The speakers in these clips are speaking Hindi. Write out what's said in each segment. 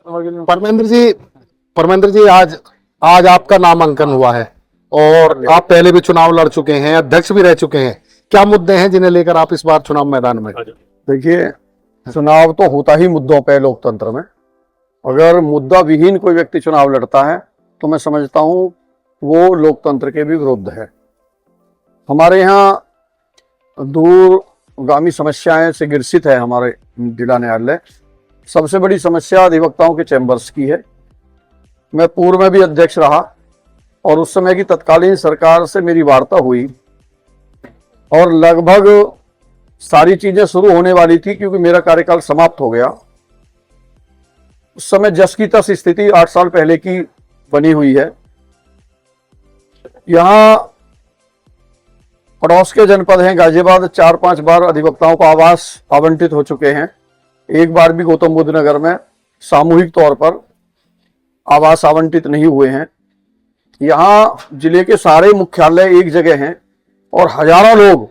परमेंद्र जी आज आपका नामांकन हुआ है और आप पहले भी चुनाव लड़ चुके हैं, अध्यक्ष भी रह चुके हैं। क्या मुद्दे हैं जिन्हें लेकर आप इस बार चुनाव मैदान में? देखिए, चुनाव तो होता ही मुद्दों पे लोकतंत्र में। अगर मुद्दा विहीन कोई व्यक्ति चुनाव लड़ता है तो मैं समझता हूं वो लोकतंत्र के भी विरुद्ध है। हमारे यहाँ दूरगामी समस्याएं से ग्रसित है हमारे जिला न्यायालय। सबसे बड़ी समस्या अधिवक्ताओं के चैम्बर्स की है। मैं पूर्व में भी अध्यक्ष रहा और उस समय की तत्कालीन सरकार से मेरी वार्ता हुई और लगभग सारी चीजें शुरू होने वाली थी क्योंकि मेरा कार्यकाल समाप्त हो गया। उस समय जस की तस स्थिति 8 साल पहले की बनी हुई है। यहां पड़ोस के जनपद हैं गाजियाबाद, 4-5 बार अधिवक्ताओं को आवास आवंटित हो चुके हैं। एक बार भी गौतम बुद्ध नगर में सामूहिक तौर पर आवास आवंटित नहीं हुए हैं। यहाँ जिले के सारे मुख्यालय एक जगह हैं और हजारों लोग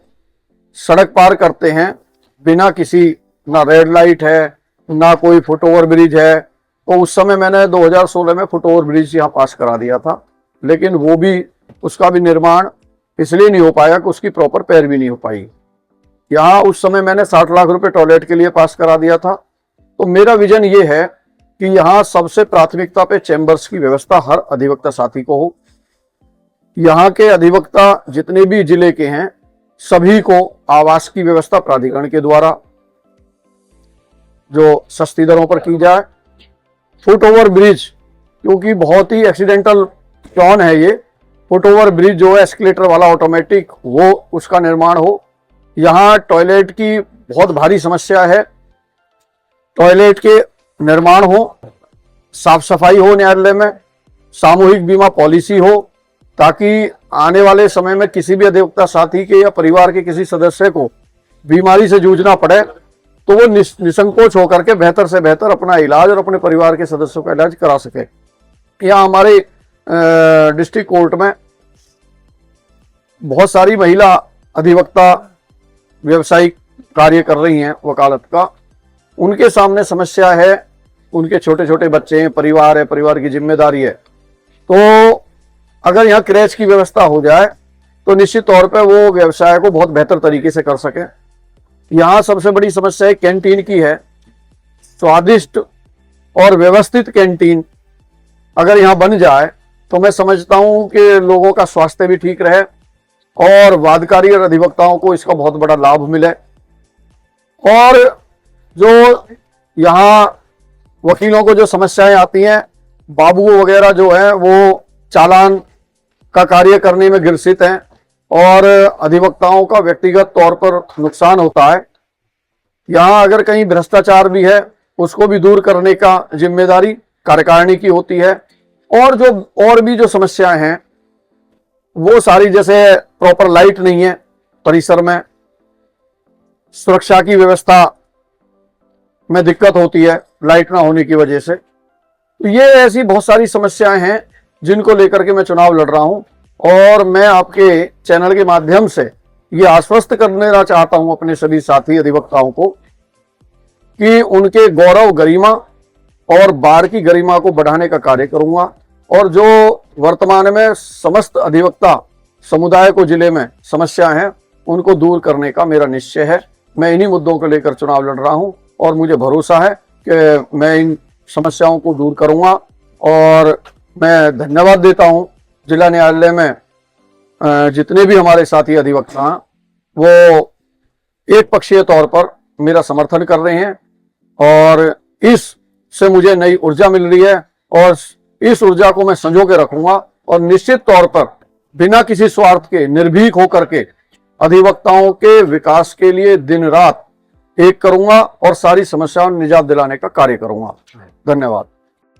सड़क पार करते हैं बिना किसी, ना रेड लाइट है ना कोई फुटओवर ब्रिज है। तो उस समय मैंने 2016 में फुटओवर ब्रिज यहाँ पास करा दिया था, लेकिन वो भी, उसका भी निर्माण इसलिए नहीं हो पाया कि उसकी प्रॉपर पैरवी नहीं हो पाई। यहाँ उस समय मैंने 60 लाख रुपए टॉयलेट के लिए पास करा दिया था। तो मेरा विजन ये है कि यहाँ सबसे प्राथमिकता पे चैम्बर्स की व्यवस्था हर अधिवक्ता साथी को हो। यहाँ के अधिवक्ता जितने भी जिले के हैं सभी को आवास की व्यवस्था प्राधिकरण के द्वारा जो सस्ती दरों पर की जाए। फुट ओवर ब्रिज, क्योंकि बहुत ही एक्सीडेंटल टर्न है ये, फुट ओवर ब्रिज जो है एस्केलेटर वाला ऑटोमेटिक, वो उसका निर्माण हो। यहाँ टॉयलेट की बहुत भारी समस्या है, टॉयलेट के निर्माण हो, साफ सफाई हो न्यायालय में, सामूहिक बीमा पॉलिसी हो, ताकि आने वाले समय में किसी भी अधिवक्ता साथी के या परिवार के किसी सदस्य को बीमारी से जूझना पड़े तो वो निसंकोच होकर के बेहतर से बेहतर अपना इलाज और अपने परिवार के सदस्यों का इलाज करा सके। यहाँ हमारे डिस्ट्रिक्ट कोर्ट में बहुत सारी महिला अधिवक्ता व्यवसायिक कार्य कर रही हैं वकालत का। उनके सामने समस्या है, उनके छोटे छोटे बच्चे हैं, परिवार है, परिवार की जिम्मेदारी है। तो अगर यहाँ क्रैच की व्यवस्था हो जाए तो निश्चित तौर पर वो व्यवसाय को बहुत बेहतर तरीके से कर सके। यहाँ सबसे बड़ी समस्या कैंटीन की है। स्वादिष्ट और व्यवस्थित कैंटीन अगर यहाँ बन जाए तो मैं समझता हूँ कि लोगों का स्वास्थ्य भी ठीक रहे और वादकारी और अधिवक्ताओं को इसका बहुत बड़ा लाभ मिले। और जो यहाँ वकीलों को जो समस्याएं आती हैं, बाबू वगैरह जो है वो चालान का कार्य करने में ग्रसित हैं और अधिवक्ताओं का व्यक्तिगत तौर पर नुकसान होता है। यहाँ अगर कहीं भ्रष्टाचार भी है उसको भी दूर करने का जिम्मेदारी कार्यकारिणी की होती है। और भी जो समस्याएं हैं वो सारी, जैसे प्रॉपर लाइट नहीं है परिसर में, सुरक्षा की व्यवस्था में दिक्कत होती है लाइट ना होने की वजह से। तो ये ऐसी बहुत सारी समस्याएं हैं जिनको लेकर के मैं चुनाव लड़ रहा हूं और मैं आपके चैनल के माध्यम से ये आश्वस्त करना चाहता हूं अपने सभी साथी अधिवक्ताओं को कि उनके गौरव, गरिमा और बार की गरिमा को बढ़ाने का कार्य करूंगा। और जो वर्तमान में समस्त अधिवक्ता समुदाय को जिले में समस्या है उनको दूर करने का मेरा निश्चय है। मैं इन्हीं मुद्दों को लेकर चुनाव लड़ रहा हूं और मुझे भरोसा है कि मैं इन समस्याओं को दूर करूंगा। और मैं धन्यवाद देता हूं जिला न्यायालय में जितने भी हमारे साथी अधिवक्ता हैं वो एक पक्षीय तौर पर मेरा समर्थन कर रहे हैं और इससे मुझे नई ऊर्जा मिल रही है और इस ऊर्जा को मैं संजो के रखूंगा और निश्चित तौर पर बिना किसी स्वार्थ के निर्भीक होकर के अधिवक्ताओं के विकास के लिए दिन रात एक करूंगा और सारी समस्याओं में निजात दिलाने का कार्य करूंगा। धन्यवाद।